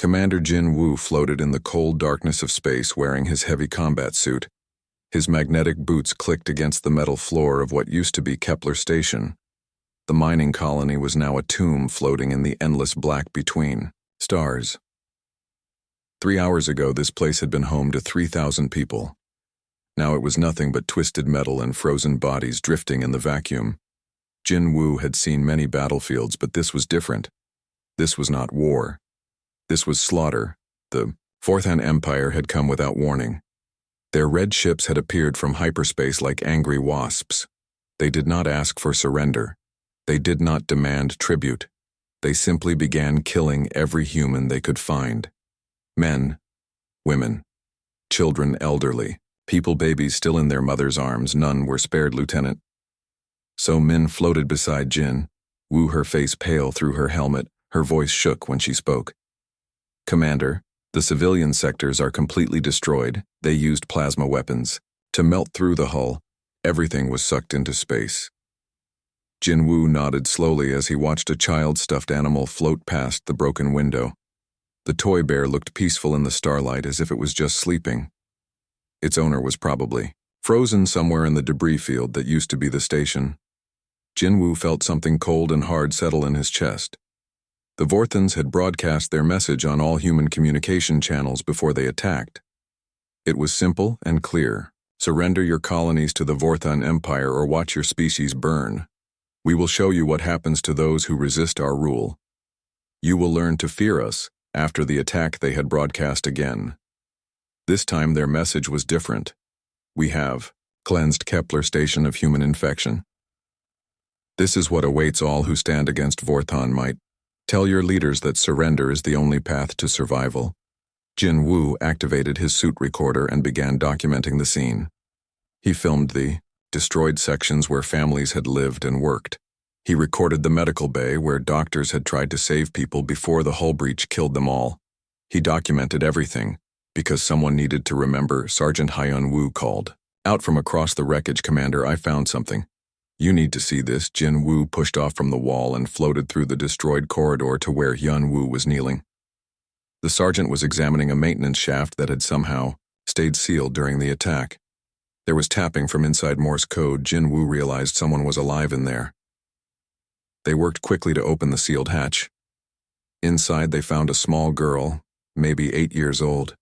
Commander Jin Woo floated in the cold darkness of space wearing his heavy combat suit. His magnetic boots clicked against the metal floor of what used to be Kepler Station. The mining colony was now a tomb floating in the endless black between stars. 3 hours ago, this place had been home to 3,000 people. Now it was nothing but twisted metal and frozen bodies drifting in the vacuum. Jin Woo had seen many battlefields, but this was different. This was not war. This was slaughter. The Vorthan Empire had come without warning. Their red ships had appeared from hyperspace like angry wasps. They did not ask for surrender. They did not demand tribute. They simply began killing every human they could find. Men, women, children, elderly, people, babies still in their mother's arms, none were spared, Lieutenant. So Min floated beside Jin Woo, her face pale through her helmet. Her voice shook when she spoke. Commander, the civilian sectors are completely destroyed. They used plasma weapons. To melt through the hull, everything was sucked into space. Jin Woo nodded slowly as he watched a child-stuffed animal float past the broken window. The toy bear looked peaceful in the starlight, as if it was just sleeping. Its owner was probably frozen somewhere in the debris field that used to be the station. Jin Woo felt something cold and hard settle in his chest. The Vorthans had broadcast their message on all human communication channels before they attacked. It was simple and clear. Surrender your colonies to the Vorthan Empire or watch your species burn. We will show you what happens to those who resist our rule. You will learn to fear us. After the attack, they had broadcast again. This time their message was different. We have cleansed Kepler Station of human infection. This is what awaits all who stand against Vorthan might. Tell your leaders that surrender is the only path to survival. Jin Woo activated his suit recorder and began documenting the scene. He filmed the destroyed sections where families had lived and worked. He recorded the medical bay where doctors had tried to save people before the hull breach killed them all. He documented everything, because someone needed to remember. Sergeant Hyun Woo called. Out from across the wreckage, Commander, I found something. You need to see this. Jin Woo pushed off from the wall and floated through the destroyed corridor to where Hyun Woo was kneeling. The sergeant was examining a maintenance shaft that had somehow stayed sealed during the attack. There was tapping from inside Morse code. Jin Woo realized someone was alive in there. They worked quickly to open the sealed hatch. Inside they found a small girl, maybe 8 years old.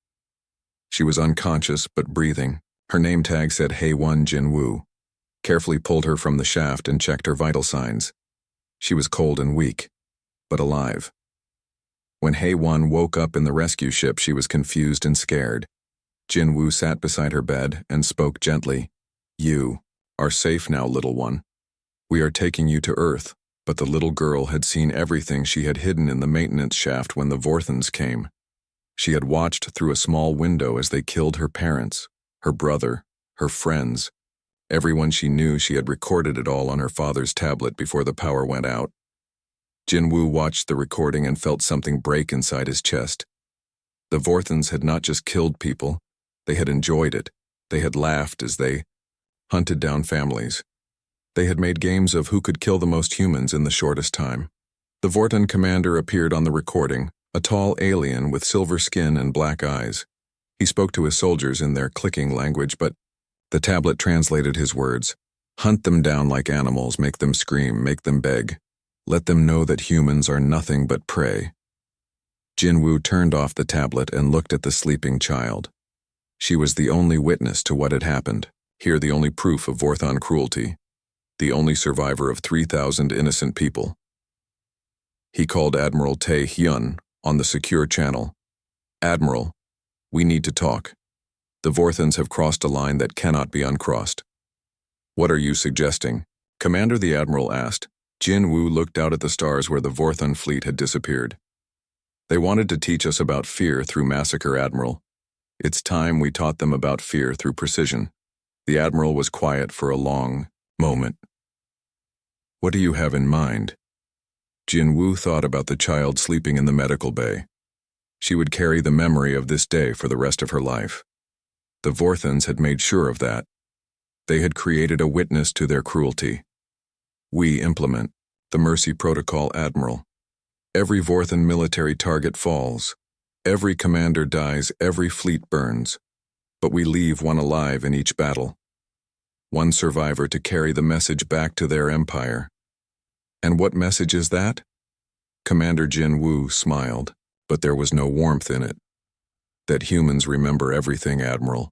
She was unconscious but breathing. Her name tag said Hae-won Jin Woo. Carefully pulled her from the shaft and checked her vital signs. She was cold and weak, but alive. When Hae-won woke up in the rescue ship, she was confused and scared. Jin Woo sat beside her bed and spoke gently. You are safe now, little one. We are taking you to Earth. But the little girl had seen everything she had hidden in the maintenance shaft when the Vorthans came. She had watched through a small window as they killed her parents, her brother, her friends. Everyone she knew. She had recorded it all on her father's tablet before the power went out. Jin Woo watched the recording and felt something break inside his chest. The Vorthans had not just killed people. They had enjoyed it. They had laughed as they hunted down families. They had made games of who could kill the most humans in the shortest time. The Vortan commander appeared on the recording, a tall alien with silver skin and black eyes. He spoke to his soldiers in their clicking language, but the tablet translated his words. Hunt them down like animals, make them scream, make them beg. Let them know that humans are nothing but prey. Jin Woo turned off the tablet and looked at the sleeping child. She was the only witness to what had happened, here the only proof of Vorthan cruelty. The only survivor of 3,000 innocent people. He called Admiral Tae Hyun on the secure channel. Admiral, we need to talk. The Vorthans have crossed a line that cannot be uncrossed. What are you suggesting? Commander, the Admiral asked. Jin Woo looked out at the stars where the Vorthan fleet had disappeared. They wanted to teach us about fear through massacre, Admiral. It's time we taught them about fear through precision. The Admiral was quiet for a long moment. What do you have in mind? Jin Woo thought about the child sleeping in the medical bay. She would carry the memory of this day for the rest of her life. The Vorthans had made sure of that. They had created a witness to their cruelty. We implement the Mercy Protocol, Admiral. Every Vorthan military target falls. Every commander dies, every fleet burns, but we leave one alive in each battle. One survivor to carry the message back to their empire. And what message is that? Commander Jin Woo smiled, but there was no warmth in it. That humans remember everything, Admiral.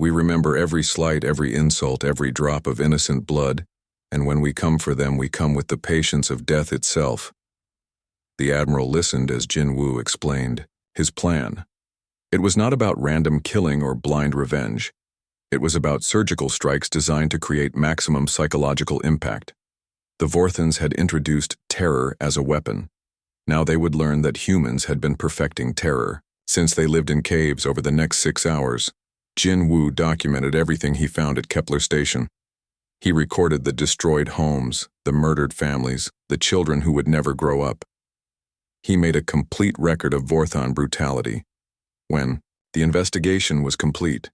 We remember every slight, every insult, every drop of innocent blood, and when we come for them, we come with the patience of death itself. The Admiral listened as Jin Woo explained his plan. It was not about random killing or blind revenge. It was about surgical strikes designed to create maximum psychological impact. The Vorthans had introduced terror as a weapon. Now they would learn that humans had been perfecting terror. Since they lived in caves over the next 6 hours, Jin Woo documented everything he found at Kepler Station. He recorded the destroyed homes, the murdered families, the children who would never grow up. He made a complete record of Vorthon brutality. When the investigation was complete,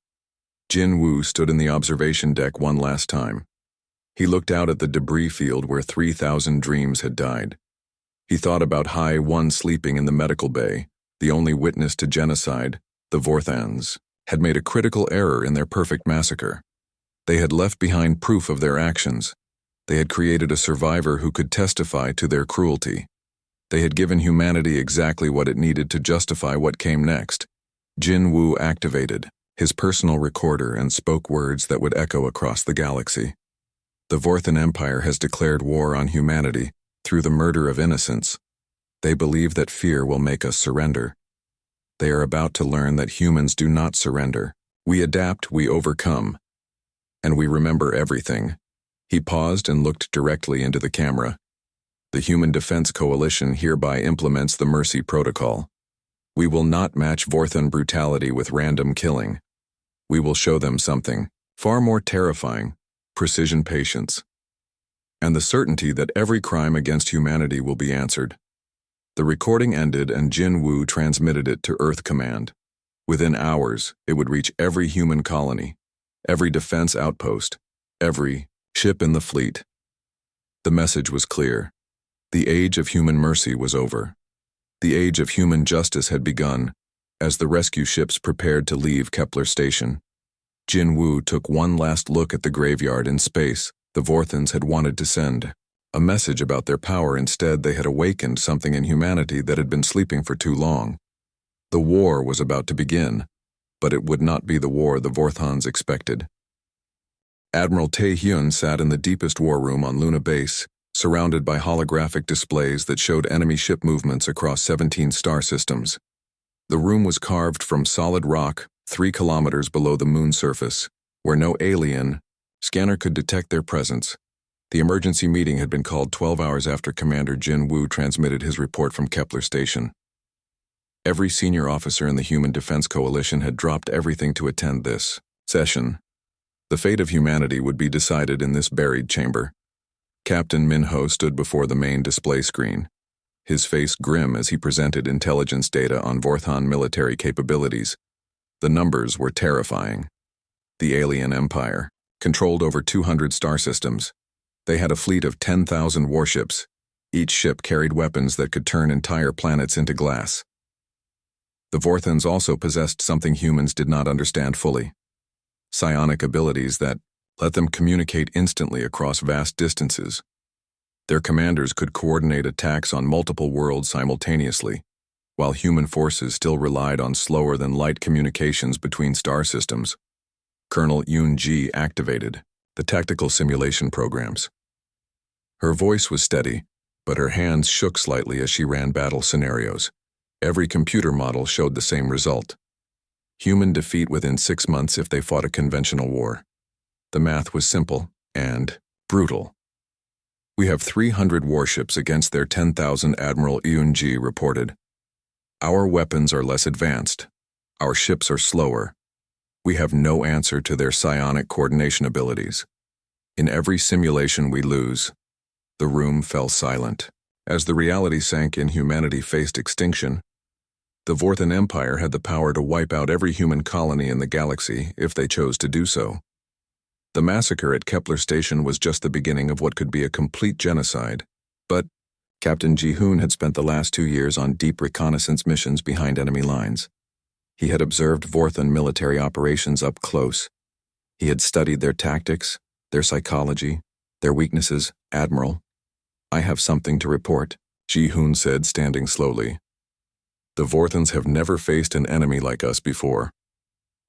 Jin Woo stood in the observation deck one last time. He looked out at the debris field where 3,000 dreams had died. He thought about Hai One sleeping in the medical bay, the only witness to genocide. The Vorthans had made a critical error in their perfect massacre. They had left behind proof of their actions. They had created a survivor who could testify to their cruelty. They had given humanity exactly what it needed to justify what came next. Jin Woo activated his personal recorder and spoke words that would echo across the galaxy. The Vorthan Empire has declared war on humanity through the murder of innocents. They believe that fear will make us surrender. They are about to learn that humans do not surrender. We adapt, we overcome, and we remember everything. He paused and looked directly into the camera. The Human Defense Coalition hereby implements the Mercy Protocol. We will not match Vorthan brutality with random killing. We will show them something far more terrifying: precision patience, and the certainty that every crime against humanity will be answered. The recording ended and Jin Woo transmitted it to Earth Command. Within hours, it would reach every human colony, every defense outpost, every ship in the fleet. The message was clear. The age of human mercy was over. The age of human justice had begun, as the rescue ships prepared to leave Kepler Station. Jin Woo took one last look at the graveyard in space the Vorthans had wanted to send. A message about their power. Instead, they had awakened something in humanity that had been sleeping for too long. The war was about to begin, but it would not be the war the Vorthans expected. Admiral Tae-hyun sat in the deepest war room on Luna Base, surrounded by holographic displays that showed enemy ship movements across 17 star systems. The room was carved from solid rock 3 kilometers below the moon surface, where no alien scanner could detect their presence. The emergency meeting had been called 12 hours after Commander Jin Woo transmitted his report from Kepler Station. Every senior officer in the Human Defense Coalition had dropped everything to attend this session. The fate of humanity would be decided in this buried chamber. Captain Minho stood before the main display screen, his face grim as he presented intelligence data on Vorthon military capabilities. The numbers were terrifying. The alien empire controlled over 200 star systems. They had a fleet of 10,000 warships. Each ship carried weapons that could turn entire planets into glass. The Vorthans also possessed something humans did not understand fully: psionic abilities that let them communicate instantly across vast distances. Their commanders could coordinate attacks on multiple worlds simultaneously, while human forces still relied on slower-than-light communications between star systems. Colonel Yoon-ji activated the tactical simulation programs. Her voice was steady, but her hands shook slightly as she ran battle scenarios. Every computer model showed the same result: human defeat within 6 months if they fought a conventional war. The math was simple and brutal. We have 300 warships against their 10,000, Admiral Yoon-ji reported. Our weapons are less advanced. Our ships are slower. We have no answer to their psionic coordination abilities. In every simulation we lose. The room fell silent. As the reality sank in, humanity faced extinction. The Vorthan Empire had the power to wipe out every human colony in the galaxy if they chose to do so. The massacre at Kepler Station was just the beginning of what could be a complete genocide. But Captain Ji-hoon had spent the last 2 years on deep reconnaissance missions behind enemy lines. He had observed Vorthon military operations up close. He had studied their tactics, their psychology, their weaknesses. "Admiral, I have something to report," Ji-hoon said, standing slowly. "The Vorthons have never faced an enemy like us before.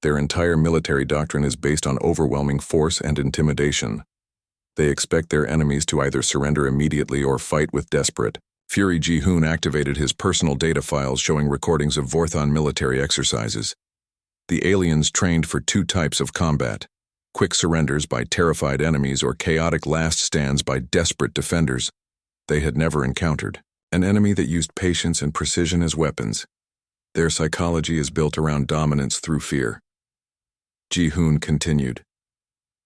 Their entire military doctrine is based on overwhelming force and intimidation. They expect their enemies to either surrender immediately or fight with desperate fury." Ji-hoon activated his personal data files showing recordings of Vorthon military exercises. The aliens trained for 2 types of combat: quick surrenders by terrified enemies or chaotic last stands by desperate defenders. They had never encountered an enemy that used patience and precision as weapons. Their psychology is built around dominance through fear. Ji-hoon continued.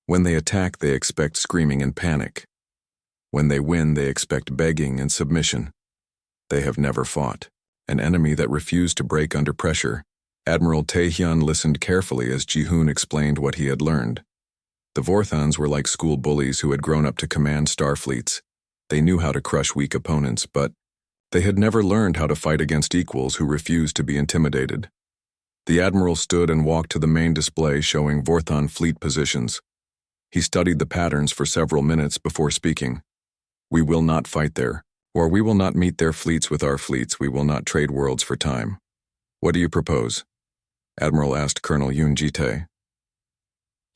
When they attack, they expect screaming and panic. When they win, they expect begging and submission. They have never fought an enemy that refused to break under pressure. Admiral Tae-hyun listened carefully as Ji-hoon explained what he had learned. The Vorthons were like school bullies who had grown up to command starfleets. They knew how to crush weak opponents, but they had never learned how to fight against equals who refused to be intimidated. The Admiral stood and walked to the main display showing Vorthon fleet positions. He studied the patterns for several minutes before speaking. "We will not fight there, or we will not meet their fleets with our fleets. We will not trade worlds for time. What do you propose?" Admiral asked Colonel Yoon Ji-tae.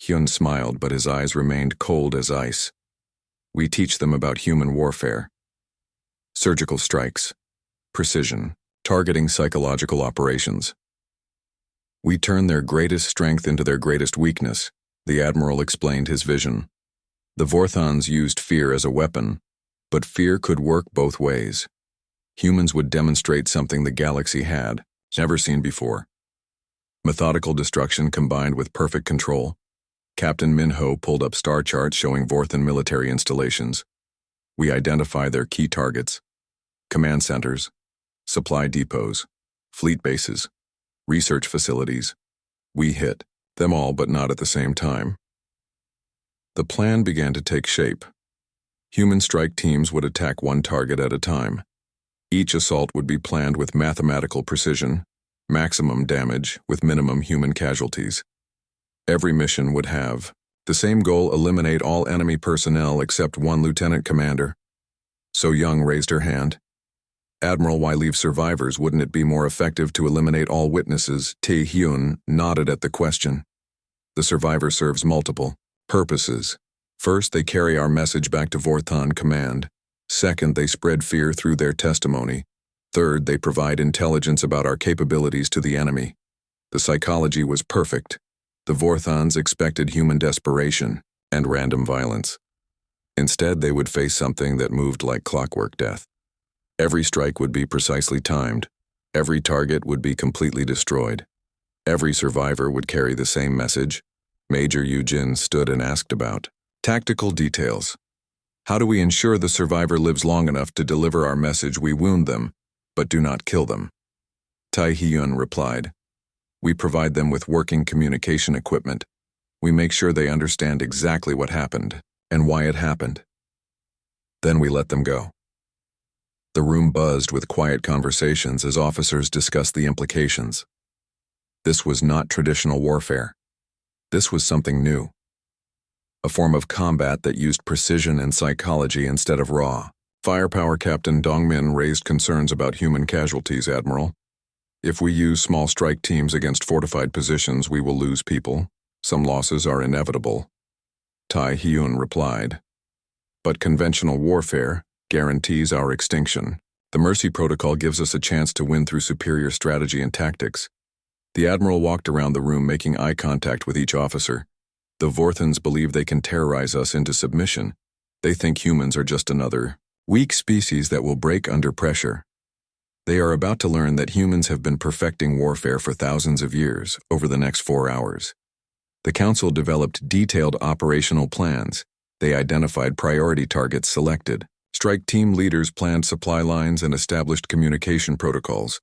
Hyun smiled, but his eyes remained cold as ice. "We teach them about human warfare. Surgical strikes, precision, targeting psychological operations. We turn their greatest strength into their greatest weakness," the Admiral explained his vision. The Vorthons used fear as a weapon, but fear could work both ways. Humans would demonstrate something the galaxy had never seen before. Methodical destruction combined with perfect control. Captain Min-ho pulled up star charts showing Vorthon military installations. We identify their key targets: command centers, supply depots, fleet bases, research facilities. We hit them all, but not at the same time. The plan began to take shape. Human strike teams would attack one target at a time. Each assault would be planned with mathematical precision, maximum damage with minimum human casualties. Every mission would have the same goal: eliminate all enemy personnel except one lieutenant commander. So Young raised her hand. "Admiral, why leave survivors? Wouldn't it be more effective to eliminate all witnesses?" Tae-hyun nodded at the question. "The survivor serves multiple purposes. First, they carry our message back to Vorthon Command. Second, they spread fear through their testimony. Third, they provide intelligence about our capabilities to the enemy." The psychology was perfect. The Vorthons expected human desperation and random violence. Instead, they would face something that moved like clockwork: death. Every strike would be precisely timed. Every target would be completely destroyed. Every survivor would carry the same message. Major Yoo-jin stood and asked about tactical details. "How do we ensure the survivor lives long enough to deliver our message? We wound them, but do not kill them." Tae-hyun replied. "We provide them with working communication equipment. We make sure they understand exactly what happened and why it happened. Then we let them go." The room buzzed with quiet conversations as officers discussed the implications. This was not traditional warfare. This was something new. A form of combat that used precision and psychology instead of raw firepower. Captain Dongmin raised concerns about human casualties. "Admiral, if we use small strike teams against fortified positions, we will lose people. Some losses are inevitable." Tae-hyun replied. "But conventional warfare guarantees our extinction. The Mercy Protocol gives us a chance to win through superior strategy and tactics." The Admiral walked around the room, making eye contact with each officer. "The Vorthons believe they can terrorize us into submission. They think humans are just another weak species that will break under pressure. They are about to learn that humans have been perfecting warfare for thousands of years over the next 4 hours." The Council developed detailed operational plans. They identified priority targets, selected strike team leaders, planned supply lines, and established communication protocols.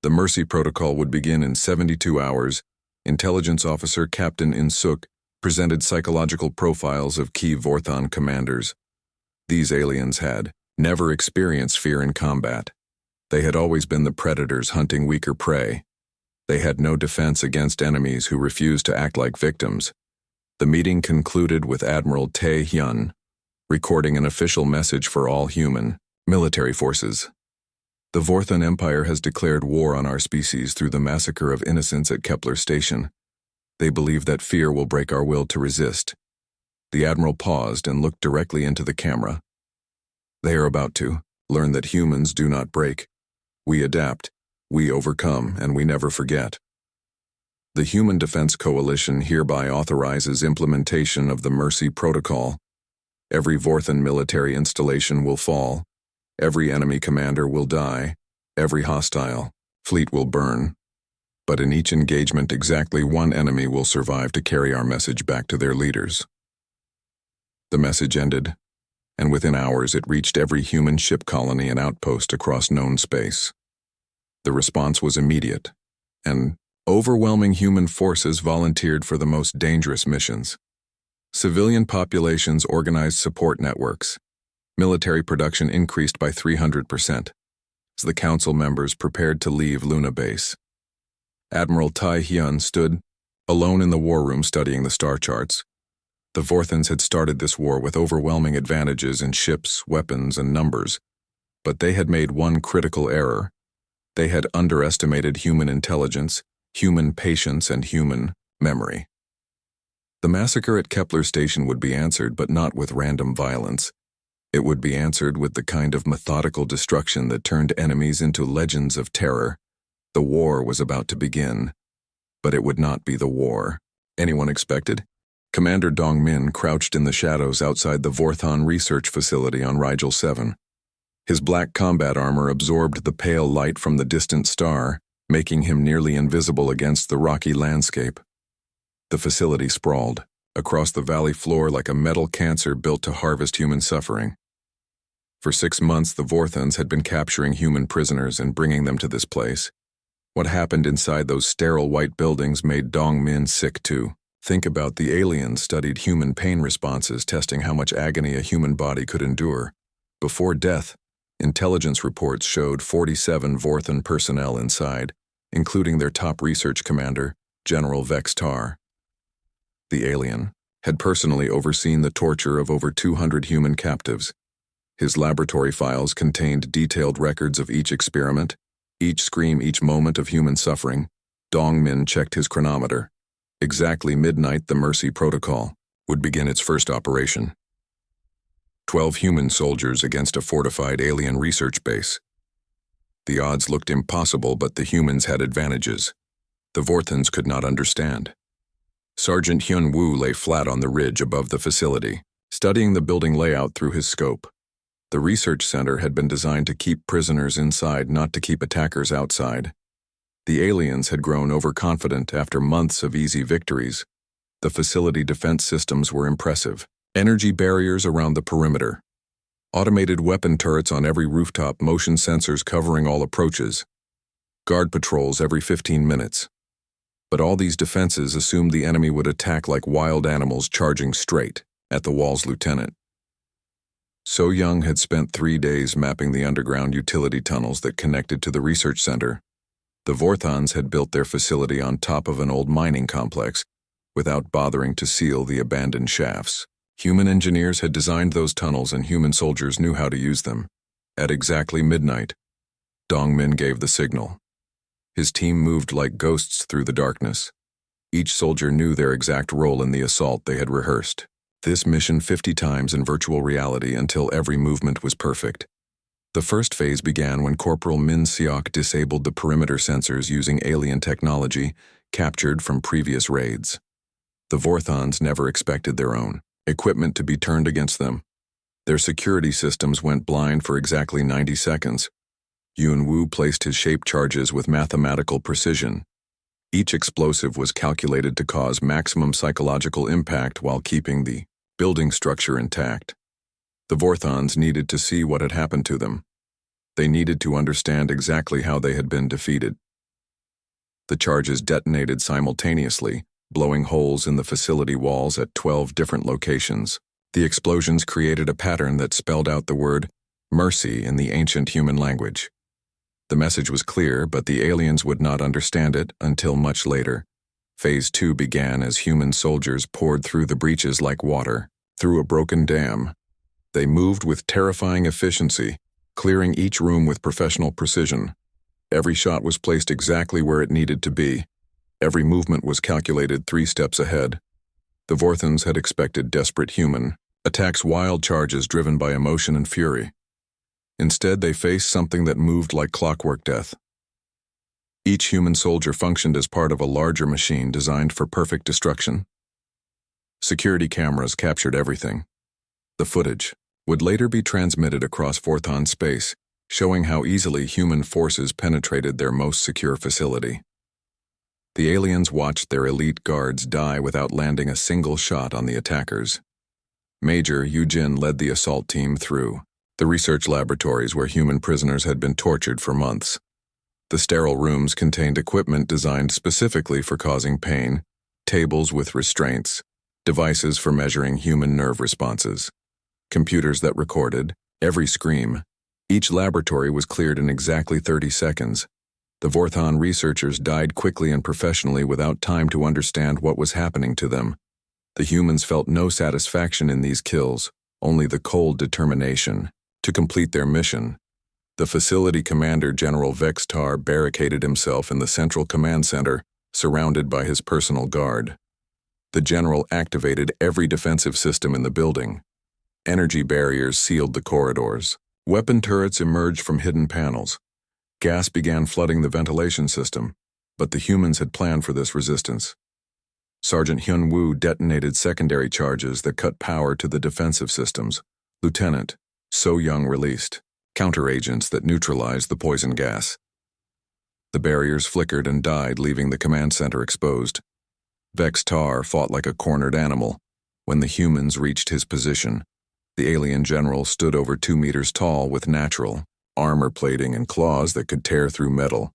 The Mercy Protocol would begin in 72 hours. Intelligence Officer Captain In-suk presented psychological profiles of key Vorthon commanders. These aliens had never experience fear in combat. They had always been the predators hunting weaker prey. They had no defense against enemies who refused to act like victims. The meeting concluded with Admiral Tae Hyun recording an official message for all human military forces. The Vorthon Empire has declared war on our species through the massacre of innocents at Kepler Station. They believe that fear will break our will to resist. The Admiral paused and looked directly into the camera. They are about to learn that humans do not break. We adapt, we overcome, and we never forget. The Human Defense Coalition hereby authorizes implementation of the Mercy Protocol. Every Vorthon military installation will fall. Every enemy commander will die. Every hostile fleet will burn. But in each engagement, exactly one enemy will survive to carry our message back to their leaders. The message ended, and within hours it reached every human ship colony and outpost across known space. The response was immediate, and overwhelming human forces volunteered for the most dangerous missions. Civilian populations organized support networks. Military production increased by 300% as the council members prepared to leave Luna Base. Admiral Tae Hyun stood alone in the war room studying the star charts. The Vorthons had started this war with overwhelming advantages in ships, weapons, and numbers, but they had made one critical error. They had underestimated human intelligence, human patience, and human memory. The massacre at Kepler Station would be answered, but not with random violence. It would be answered with the kind of methodical destruction that turned enemies into legends of terror. The war was about to begin, but it would not be the war anyone expected. Commander Dong Min crouched in the shadows outside the Vorthon research facility on Rigel 7. His black combat armor absorbed the pale light from the distant star, making him nearly invisible against the rocky landscape. The facility sprawled across the valley floor like a metal cancer built to harvest human suffering. For 6 months, the Vorthons had been capturing human prisoners and bringing them to this place. What happened inside those sterile white buildings made Dong Min sick too. Think about the aliens studied human pain responses, testing how much agony a human body could endure. Before death, intelligence reports showed 47 Vorthon personnel inside, including their top research commander, General Vex Tar. The alien had personally overseen the torture of over 200 human captives. His laboratory files contained detailed records of each experiment, each scream, each moment of human suffering. Dong Min checked his chronometer. Exactly midnight, the Mercy Protocol would begin its first operation. 12 human soldiers against a fortified alien research base. The odds looked impossible, but the humans had advantages. The Vorthons could not understand. Sergeant Hyun Woo lay flat on the ridge above the facility, studying the building layout through his scope. The research center had been designed to keep prisoners inside, not to keep attackers outside. The aliens had grown overconfident after months of easy victories. The facility defense systems were impressive. Energy barriers around the perimeter. Automated weapon turrets on every rooftop, motion sensors covering all approaches. Guard patrols every 15 minutes. But all these defenses assumed the enemy would attack like wild animals, charging straight at the wall's lieutenant. So Young had spent 3 days mapping the underground utility tunnels that connected to the research center. The Vorthons had built their facility on top of an old mining complex without bothering to seal the abandoned shafts. Human engineers had designed those tunnels, and human soldiers knew how to use them. At exactly midnight, Dong Min gave the signal. His team moved like ghosts through the darkness. Each soldier knew their exact role in the assault they had rehearsed. This mission 50 times in virtual reality until every movement was perfect. The first phase began when Corporal Min Seok disabled the perimeter sensors using alien technology captured from previous raids. The Vorthons never expected their own equipment to be turned against them. Their security systems went blind for exactly 90 seconds. Yun Woo placed his shape charges with mathematical precision. Each explosive was calculated to cause maximum psychological impact while keeping the building structure intact. The Vorthons needed to see what had happened to them. They needed to understand exactly how they had been defeated. The charges detonated simultaneously, blowing holes in the facility walls at 12 different locations. The explosions created a pattern that spelled out the word mercy in the ancient human language. The message was clear, but the aliens would not understand it until much later. Phase 2 began as human soldiers poured through the breaches like water, through a broken dam. They moved with terrifying efficiency, clearing each room with professional precision. Every shot was placed exactly where it needed to be. Every movement was calculated 3 steps ahead. The Vorthans had expected desperate human attacks, wild charges driven by emotion and fury. Instead, they faced something that moved like clockwork death. Each human soldier functioned as part of a larger machine designed for perfect destruction. Security cameras captured everything. The footage would later be transmitted across Vorthon space, showing how easily human forces penetrated their most secure facility. The aliens watched their elite guards die without landing a single shot on the attackers. Major Yujin led the assault team through the research laboratories where human prisoners had been tortured for months. The sterile rooms contained equipment designed specifically for causing pain, tables with restraints, devices for measuring human nerve responses, computers that recorded every scream. Each laboratory was cleared in exactly 30 seconds. The Vorthon researchers died quickly and professionally without time to understand what was happening to them. The humans felt no satisfaction in these kills, only the cold determination to complete their mission. The facility commander, General Vextar, barricaded himself in the central command center, surrounded by his personal guard. The general activated every defensive system in the building. Energy barriers sealed the corridors. Weapon turrets emerged from hidden panels. Gas began flooding the ventilation system, but the humans had planned for this resistance. Sergeant Hyun Woo detonated secondary charges that cut power to the defensive systems. Lieutenant So Young released counteragents that neutralized the poison gas. The barriers flickered and died, leaving the command center exposed. Vextar fought like a cornered animal. When the humans reached his position, the alien general stood over 2 meters tall with natural armor plating and claws that could tear through metal.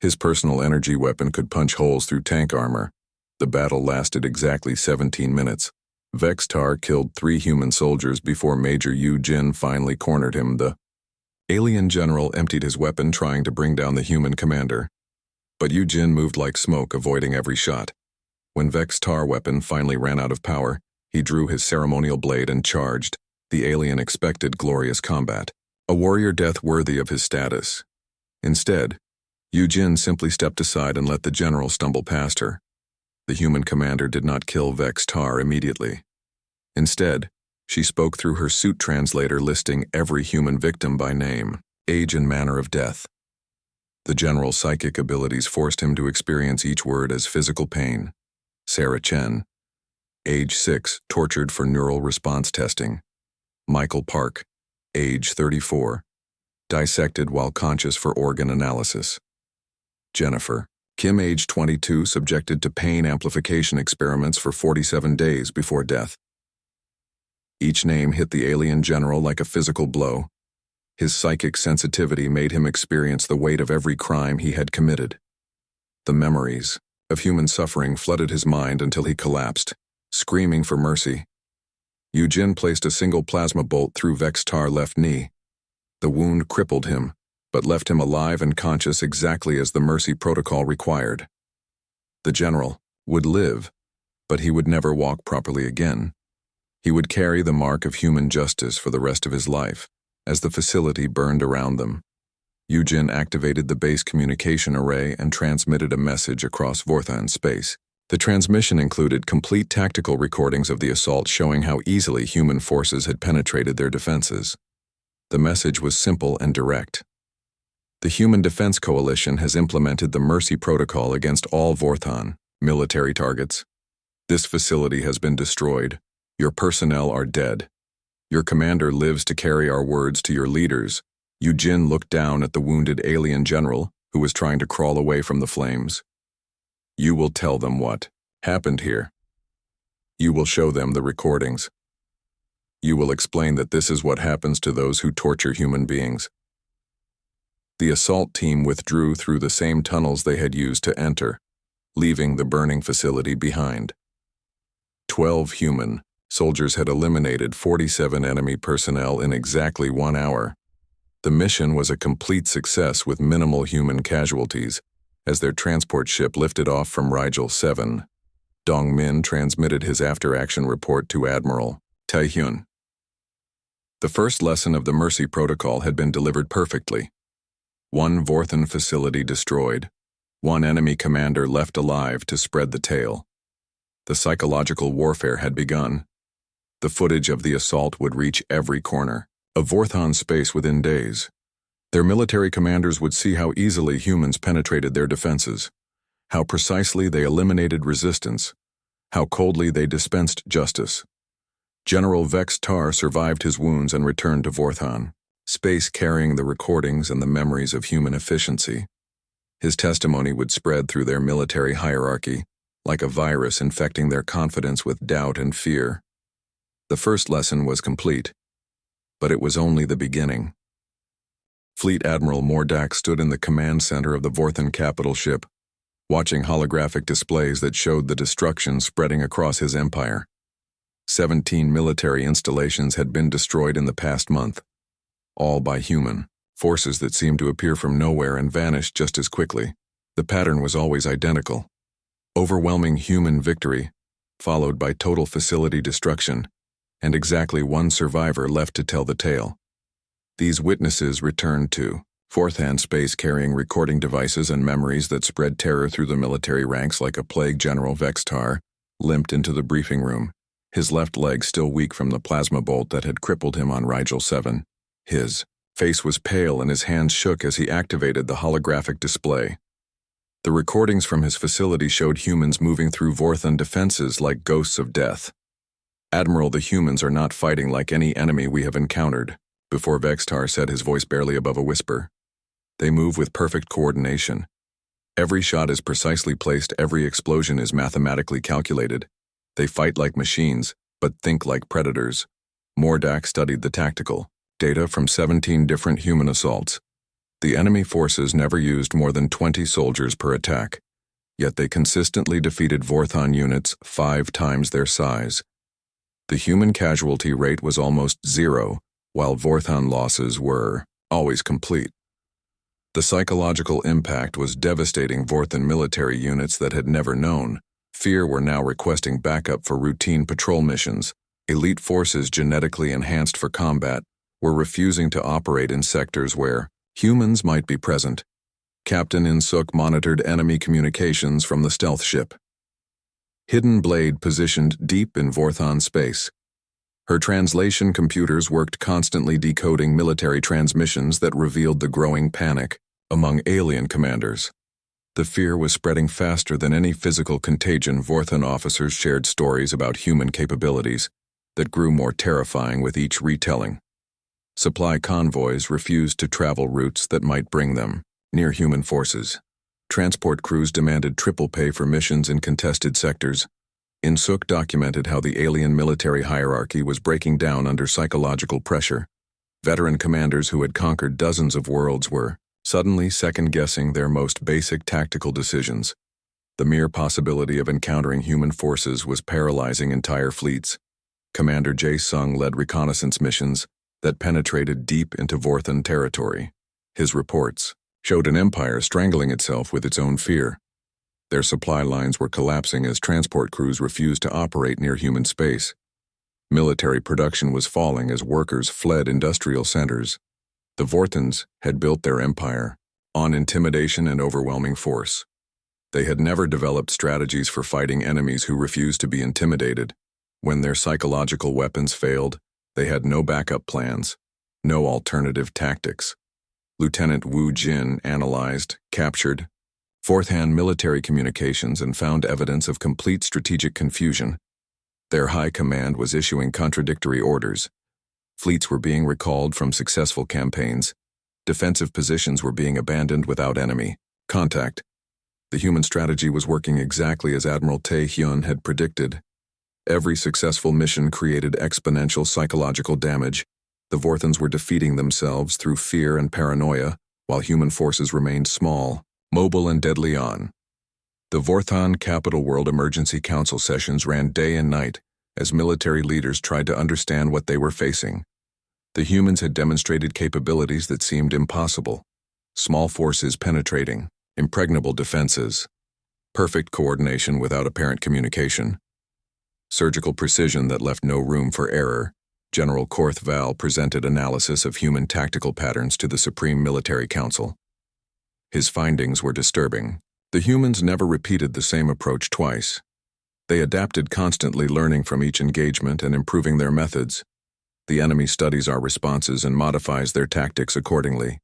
His personal energy weapon could punch holes through tank armor. The battle lasted exactly 17 minutes. Vextar killed 3 human soldiers before Major Yu Jin finally cornered him. The alien general emptied his weapon, trying to bring down the human commander. But Yu Jin moved like smoke, avoiding every shot. When Vextar's weapon finally ran out of power, he drew his ceremonial blade and charged. The alien expected glorious combat, a warrior death worthy of his status. Instead, Yu Jin simply stepped aside and let the general stumble past her. The human commander did not kill Vextar immediately. Instead, she spoke through her suit translator, listing every human victim by name, age, and manner of death. The general's psychic abilities forced him to experience each word as physical pain. Sarah Chen, age 6, tortured for neural response testing. Michael Park, age 34, dissected while conscious for organ analysis. Jennifer Kim, age 22, subjected to pain amplification experiments for 47 days before death. Each name hit the alien general like a physical blow. His psychic sensitivity made him experience the weight of every crime he had committed. The memories of human suffering flooded his mind until he collapsed, screaming for mercy. Yu Jin placed a single plasma bolt through Vextar's left knee. The wound crippled him, but left him alive and conscious exactly as the mercy protocol required. The general would live, but he would never walk properly again. He would carry the mark of human justice for the rest of his life, as the facility burned around them. Yu Jin activated the base communication array and transmitted a message across Vorthon space. The transmission included complete tactical recordings of the assault, showing how easily human forces had penetrated their defenses. The message was simple and direct. The Human Defense Coalition has implemented the Mercy Protocol against all Vorthon military targets. This facility has been destroyed. Your personnel are dead. Your commander lives to carry our words to your leaders. Yu Jin looked down at the wounded alien general, who was trying to crawl away from the flames. You will tell them what happened here. You will show them the recordings. You will explain that this is what happens to those who torture human beings. The assault team withdrew through the same tunnels they had used to enter, leaving the burning facility behind. 12 human soldiers had eliminated 47 enemy personnel in exactly 1 hour. The mission was a complete success with minimal human casualties. As their transport ship lifted off from Rigel 7, Dong Min transmitted his after-action report to Admiral Tae-hyun. The first lesson of the Mercy Protocol had been delivered perfectly. One Vorthan facility destroyed, one enemy commander left alive to spread the tale. The psychological warfare had begun. The footage of the assault would reach every corner of Vorthan space within days. Their military commanders would see how easily humans penetrated their defenses, how precisely they eliminated resistance, how coldly they dispensed justice. General Vex Tar survived his wounds and returned to Vorthan, space carrying the recordings and the memories of human efficiency. His testimony would spread through their military hierarchy, like a virus infecting their confidence with doubt and fear. The first lesson was complete, but it was only the beginning. Fleet Admiral Mordak stood in the command center of the Vorthan capital ship, watching holographic displays that showed the destruction spreading across his empire. 17 military installations had been destroyed in the past month, all by human forces that seemed to appear from nowhere and vanish just as quickly. The pattern was always identical. Overwhelming human victory, followed by total facility destruction, and exactly one survivor left to tell the tale. These witnesses returned to Vorthan space carrying recording devices and memories that spread terror through the military ranks like a plague. General Vex Tar limped into the briefing room, his left leg still weak from the plasma bolt that had crippled him on Rigel 7. His face was pale and his hands shook as he activated the holographic display. The recordings from his facility showed humans moving through Vorthan defenses like ghosts of death. Admiral, the humans are not fighting like any enemy we have encountered, before Vex Tar said, his voice barely above a whisper. They move with perfect coordination. Every shot is precisely placed, every explosion is mathematically calculated. They fight like machines, but think like predators. Mordak studied the tactical data from 17 different human assaults. The enemy forces never used more than 20 soldiers per attack, yet they consistently defeated Vorthan units 5 times their size. The human casualty rate was almost zero, while Vorthan losses were always complete. The psychological impact was devastating. Vorthan military units that had never known fear were now requesting backup for routine patrol missions. Elite forces genetically enhanced for combat were refusing to operate in sectors where humans might be present. Captain In-suk monitored enemy communications from the stealth ship. Hidden Blade positioned deep in Vorthan space. Her translation computers worked constantly decoding military transmissions that revealed the growing panic among alien commanders. The fear was spreading faster than any physical contagion. Vorthan officers shared stories about human capabilities that grew more terrifying with each retelling. Supply convoys refused to travel routes that might bring them near human forces. Transport crews demanded triple pay for missions in contested sectors. In-suk documented how the alien military hierarchy was breaking down under psychological pressure. Veteran commanders who had conquered dozens of worlds were suddenly second-guessing their most basic tactical decisions. The mere possibility of encountering human forces was paralyzing entire fleets. Commander Jae-sung led reconnaissance missions that penetrated deep into Vorthan territory. His reports showed an empire strangling itself with its own fear. Their supply lines were collapsing as transport crews refused to operate near human space. Military production was falling as workers fled industrial centers. The Vorthans had built their empire on intimidation and overwhelming force. They had never developed strategies for fighting enemies who refused to be intimidated. When their psychological weapons failed, they had no backup plans, no alternative tactics. Lieutenant Wu Jin analyzed, captured, fourth-hand military communications and found evidence of complete strategic confusion. Their high command was issuing contradictory orders. Fleets were being recalled from successful campaigns. Defensive positions were being abandoned without enemy contact. The human strategy was working exactly as Admiral Tae-hyun had predicted. Every successful mission created exponential psychological damage. The Vorthans were defeating themselves through fear and paranoia, while human forces remained small, mobile and deadly on. The Vorthan Capital World Emergency Council sessions ran day and night as military leaders tried to understand what they were facing. The humans had demonstrated capabilities that seemed impossible. Small forces penetrating, impregnable defenses, perfect coordination without apparent communication, surgical precision that left no room for error. General Korthval presented analysis of human tactical patterns to the Supreme Military Council. His findings were disturbing. The humans never repeated the same approach twice. They adapted, constantly learning from each engagement and improving their methods. The enemy studies our responses and modifies their tactics accordingly.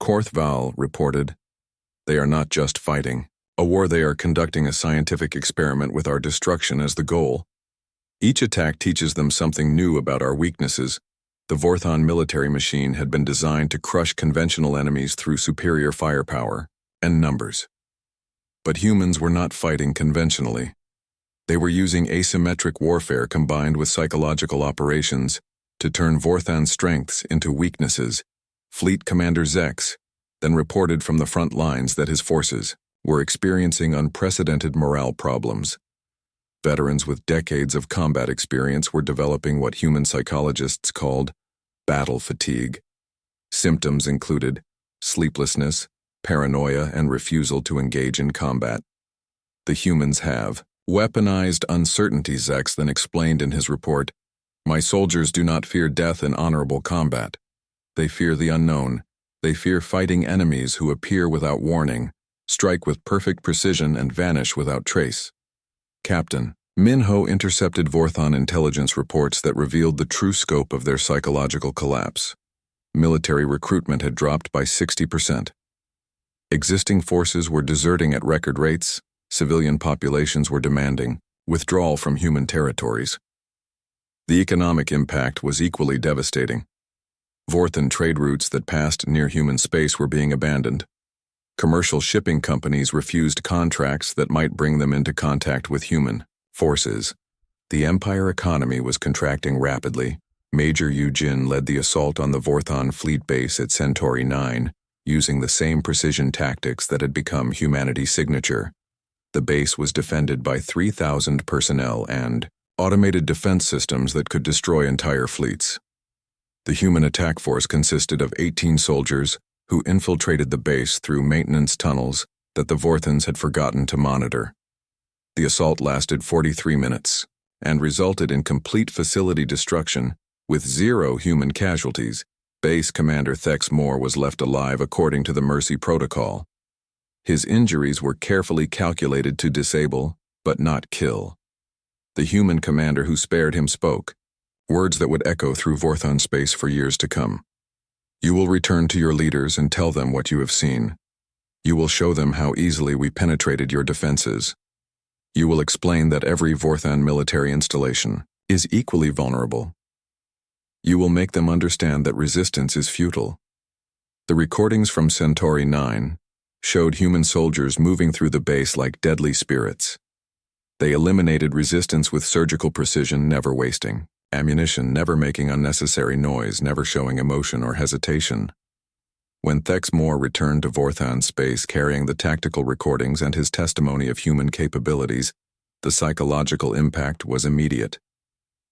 Korthval reported, "They are not just fighting a war, they are conducting a scientific experiment with our destruction as the goal. Each attack teaches them something new about our weaknesses. The Vorthon military machine had been designed to crush conventional enemies through superior firepower and numbers. But humans were not fighting conventionally. They were using asymmetric warfare combined with psychological operations to turn Vorthon's strengths into weaknesses." Fleet Commander Zex then reported from the front lines that his forces were experiencing unprecedented morale problems. Veterans with decades of combat experience were developing what human psychologists called battle fatigue. Symptoms included sleeplessness, paranoia, and refusal to engage in combat. "The humans have weaponized uncertainty," Zex then explained in his report. "My soldiers do not fear death in honorable combat. They fear the unknown. They fear fighting enemies who appear without warning, strike with perfect precision, and vanish without trace." Captain Minho intercepted Vorthon intelligence reports that revealed the true scope of their psychological collapse. Military recruitment had dropped by 60%. Existing forces were deserting at record rates. Civilian populations were demanding withdrawal from human territories. The economic impact was equally devastating. Vorthon trade routes that passed near human space were being abandoned. Commercial shipping companies refused contracts that might bring them into contact with human forces. The Empire economy was contracting rapidly. Major Eugene led the assault on the Vorthon fleet base at Centauri 9, using the same precision tactics that had become humanity's signature. The base was defended by 3,000 personnel and automated defense systems that could destroy entire fleets. The human attack force consisted of 18 soldiers who infiltrated the base through maintenance tunnels that the Vorthons had forgotten to monitor. The assault lasted 43 minutes and resulted in complete facility destruction with 0 human casualties. Base Commander Thex Moore was left alive according to the Mercy Protocol. His injuries were carefully calculated to disable, but not kill. The human commander who spared him spoke, words that would echo through Vorthon space for years to come. "You will return to your leaders and tell them what you have seen. You will show them how easily we penetrated your defenses. You will explain that every Vorthon military installation is equally vulnerable. You will make them understand that resistance is futile." The recordings from Centauri 9 showed human soldiers moving through the base like deadly spirits. They eliminated resistance with surgical precision, never wasting ammunition, never making unnecessary noise, never showing emotion or hesitation. When Thex Moore returned to Vorthon space carrying the tactical recordings and his testimony of human capabilities, the psychological impact was immediate.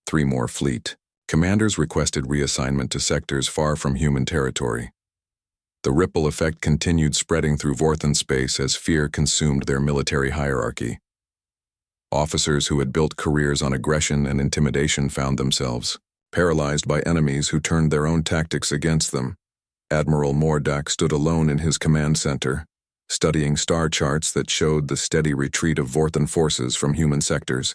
3 more fleet commanders requested reassignment to sectors far from human territory. The ripple effect continued spreading through Vorthon space as fear consumed their military hierarchy. Officers who had built careers on aggression and intimidation found themselves paralyzed by enemies who turned their own tactics against them. Admiral Mordak stood alone in his command center, studying star charts that showed the steady retreat of Vorthon forces from human sectors.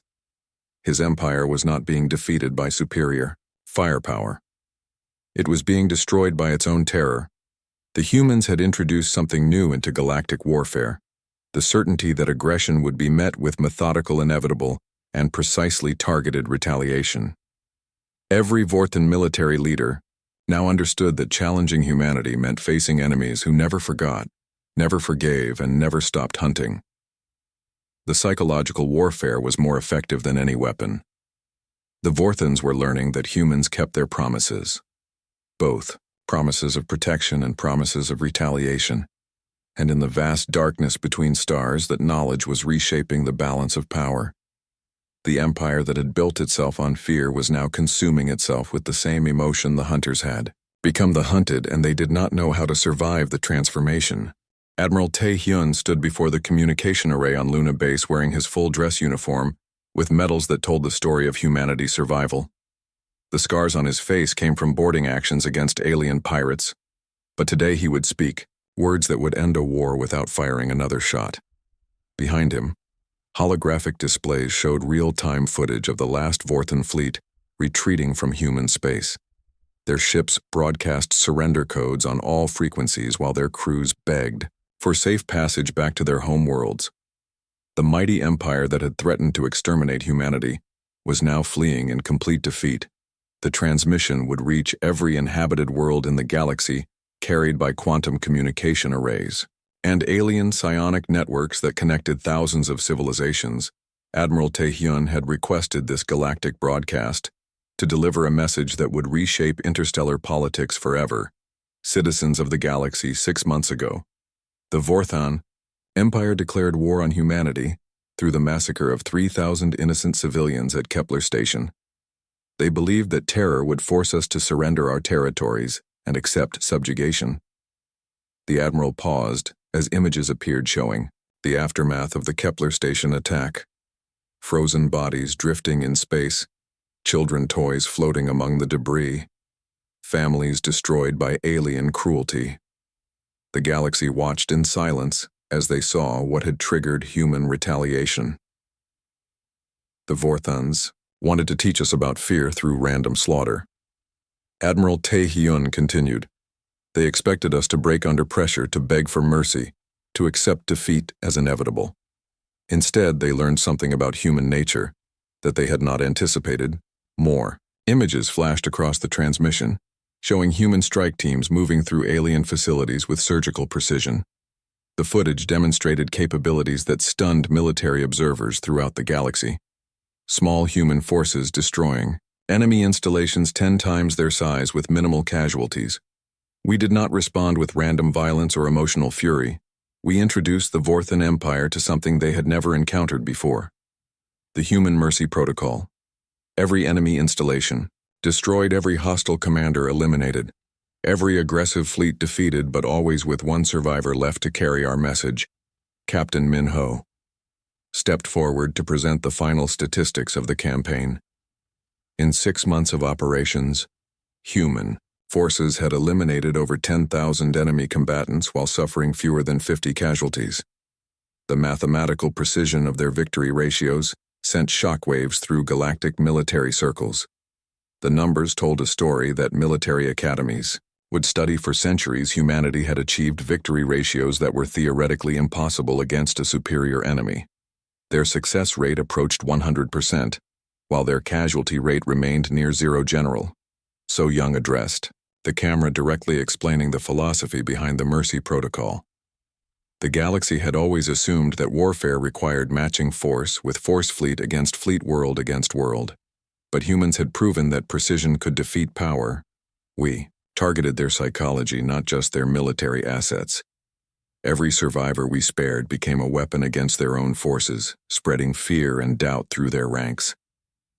His empire was not being defeated by superior firepower. It was being destroyed by its own terror. The humans had introduced something new into galactic warfare, the certainty that aggression would be met with methodical, inevitable, and precisely targeted retaliation. Every Vorthon military leader now understood that challenging humanity meant facing enemies who never forgot, never forgave, and never stopped hunting. The psychological warfare was more effective than any weapon. The Vorthons were learning that humans kept their promises, both promises of protection and promises of retaliation, and in the vast darkness between stars that knowledge was reshaping the balance of power. The empire that had built itself on fear was now consuming itself with the same emotion the hunters had become the hunted, and they did not know how to survive the transformation. Admiral Tae-hyun stood before the communication array on Luna Base wearing his full dress uniform, with medals that told the story of humanity's survival. The scars on his face came from boarding actions against alien pirates, but today he would speak, words that would end a war without firing another shot. Behind him, holographic displays showed real-time footage of the last Vorthan fleet retreating from human space. Their ships broadcast surrender codes on all frequencies while their crews begged for safe passage back to their home worlds. The mighty empire that had threatened to exterminate humanity was now fleeing in complete defeat. The transmission would reach every inhabited world in the galaxy, carried by quantum communication arrays and alien psionic networks that connected thousands of civilizations. Admiral Tae-hyun had requested this galactic broadcast to deliver a message that would reshape interstellar politics forever. Citizens of the galaxy 6 months ago, the Vorthan Empire declared war on humanity through the massacre of 3,000 innocent civilians at Kepler Station. They believed that terror would force us to surrender our territories and accept subjugation. The Admiral paused as images appeared showing the aftermath of the Kepler Station attack. Frozen bodies drifting in space, children toys floating among the debris, families destroyed by alien cruelty. The galaxy watched in silence as they saw what had triggered human retaliation. The Vorthans wanted to teach us about fear through random slaughter. Admiral Tae-hyun continued, they expected us to break under pressure, to beg for mercy, to accept defeat as inevitable. Instead, they learned something about human nature that they had not anticipated. More images flashed across the transmission, showing human strike teams moving through alien facilities with surgical precision. The footage demonstrated capabilities that stunned military observers throughout the galaxy. Small human forces destroying enemy installations 10 times their size with minimal casualties. We did not respond with random violence or emotional fury. We introduced the Vorthan Empire to something they had never encountered before. The Human Mercy Protocol. Every enemy installation destroyed, every hostile commander eliminated, every aggressive fleet defeated, but always with one survivor left to carry our message. Captain Min-ho stepped forward to present the final statistics of the campaign. In 6 months of operations, human forces had eliminated over 10,000 enemy combatants while suffering fewer than 50 casualties. The mathematical precision of their victory ratios sent shockwaves through galactic military circles. The numbers told a story that military academies would study for centuries. Humanity had achieved victory ratios that were theoretically impossible against a superior enemy. Their success rate approached 100%, while their casualty rate remained near zero. General So Young addressed the camera, directly explaining the philosophy behind the Mercy Protocol. The galaxy had always assumed that warfare required matching force, with force fleet against fleet, world against world. But humans had proven that precision could defeat power. We targeted their psychology, not just their military assets. Every survivor we spared became a weapon against their own forces, spreading fear and doubt through their ranks.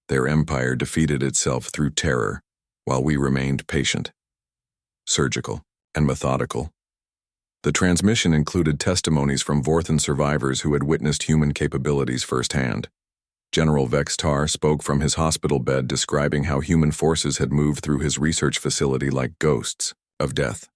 Their empire defeated itself through terror, while we remained patient, surgical, and methodical. The transmission included testimonies from Vorthan survivors who had witnessed human capabilities firsthand. General Vextar spoke from his hospital bed, describing how human forces had moved through his research facility like ghosts of death.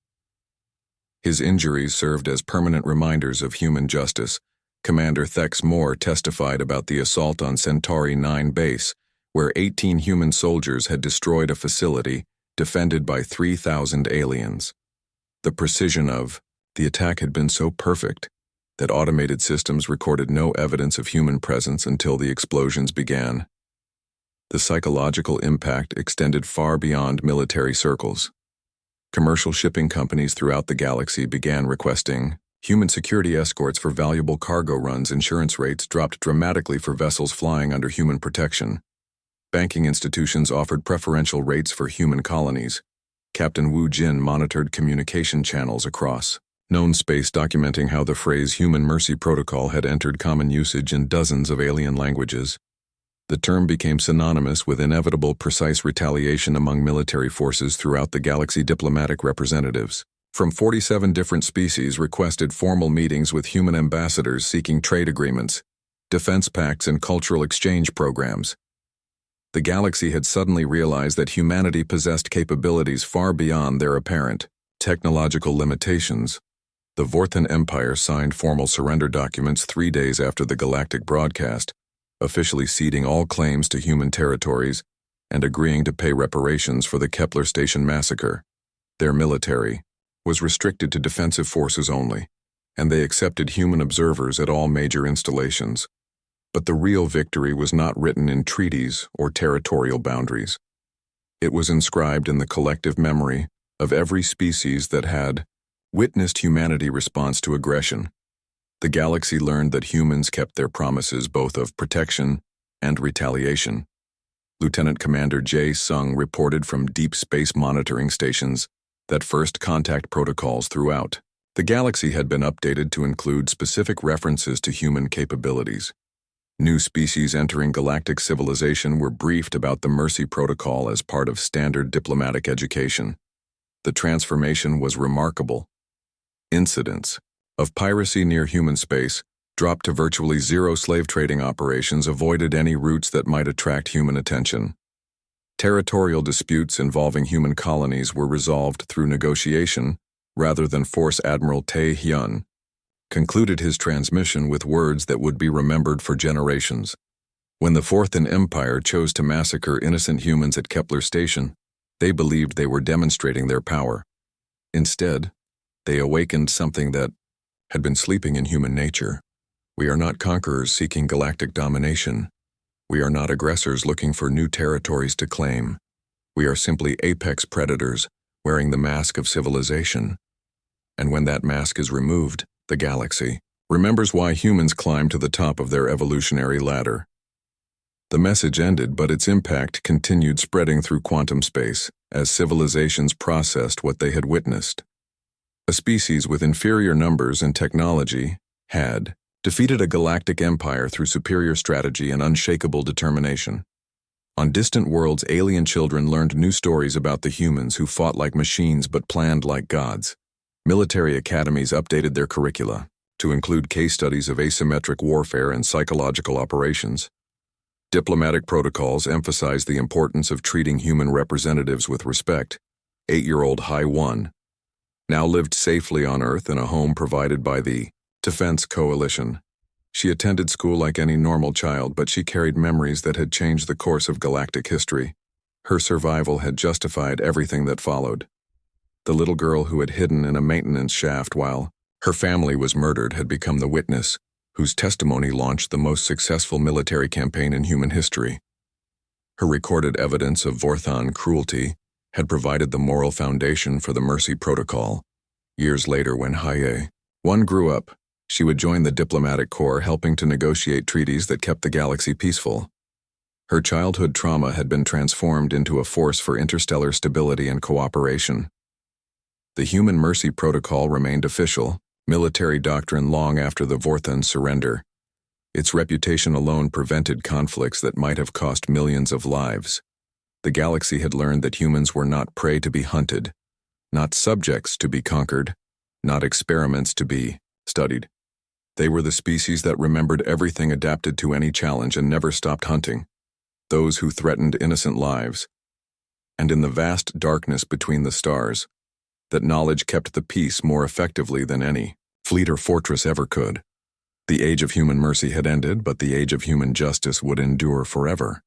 His injuries served as permanent reminders of human justice. Commander Thex Moore testified about the assault on Centauri 9 base, where 18 human soldiers had destroyed a facility defended by 3,000 aliens. The precision of the attack had been so perfect that automated systems recorded no evidence of human presence until the explosions began. The psychological impact extended far beyond military circles. Commercial shipping companies throughout the galaxy began requesting human security escorts for valuable cargo runs. Insurance rates dropped dramatically for vessels flying under human protection. Banking institutions offered preferential rates for human colonies. Captain Wu Jin monitored communication channels across known space, documenting how the phrase Human Mercy Protocol had entered common usage in dozens of alien languages. The term became synonymous with inevitable precise retaliation among military forces throughout the galaxy. Diplomatic representatives from 47 different species requested formal meetings with human ambassadors seeking trade agreements, defense pacts, and cultural exchange programs. The galaxy had suddenly realized that humanity possessed capabilities far beyond their apparent technological limitations. The Vorthan Empire signed formal surrender documents 3 days after the galactic broadcast, officially ceding all claims to human territories and agreeing to pay reparations for the Kepler Station massacre. Their military was restricted to defensive forces only, and they accepted human observers at all major installations. But the real victory was not written in treaties or territorial boundaries. It was inscribed in the collective memory of every species that had witnessed humanity's response to aggression. The galaxy learned that humans kept their promises both of protection and retaliation. Lieutenant Commander Jae Sung reported from deep space monitoring stations that first contact protocols throughout the galaxy had been updated to include specific references to human capabilities. New species entering galactic civilization were briefed about the Mercy Protocol as part of standard diplomatic education. The transformation was remarkable. Incidents of piracy near human space dropped to virtually zero. Slave trading operations avoided any routes that might attract human attention. Territorial disputes involving human colonies were resolved through negotiation rather than force. Admiral Tae Hyun concluded his transmission with words that would be remembered for generations. When the Vorthan Empire chose to massacre innocent humans at Kepler Station, they believed they were demonstrating their power. Instead, they awakened something that had been sleeping in human nature. We are not conquerors seeking galactic domination. We are not aggressors looking for new territories to claim. We are simply apex predators wearing the mask of civilization. And when that mask is removed, the galaxy remembers why humans climbed to the top of their evolutionary ladder. The message ended, but its impact continued spreading through quantum space as civilizations processed what they had witnessed. A species with inferior numbers and technology had defeated a galactic empire through superior strategy and unshakable determination. On distant worlds, alien children learned new stories about the humans who fought like machines but planned like gods. Military academies updated their curricula to include case studies of asymmetric warfare and psychological operations. Diplomatic protocols emphasized the importance of treating human representatives with respect. 8-year-old Hai One now lived safely on Earth in a home provided by the Defense Coalition. She attended school like any normal child, but she carried memories that had changed the course of galactic history. Her survival had justified everything that followed. The little girl who had hidden in a maintenance shaft while her family was murdered had become the witness whose testimony launched the most successful military campaign in human history. Her recorded evidence of Vorthan cruelty had provided the moral foundation for the Mercy Protocol. Years later, when Hai One grew up, she would join the diplomatic corps, helping to negotiate treaties that kept the galaxy peaceful. Her childhood trauma had been transformed into a force for interstellar stability and cooperation. The Human Mercy Protocol remained official, military doctrine long after the Vorthan surrender. Its reputation alone prevented conflicts that might have cost millions of lives. The galaxy had learned that humans were not prey to be hunted, not subjects to be conquered, not experiments to be studied. They were the species that remembered everything, adapted to any challenge, and never stopped hunting those who threatened innocent lives. And in the vast darkness between the stars, that knowledge kept the peace more effectively than any fleet or fortress ever could. The age of human mercy had ended, but the age of human justice would endure forever.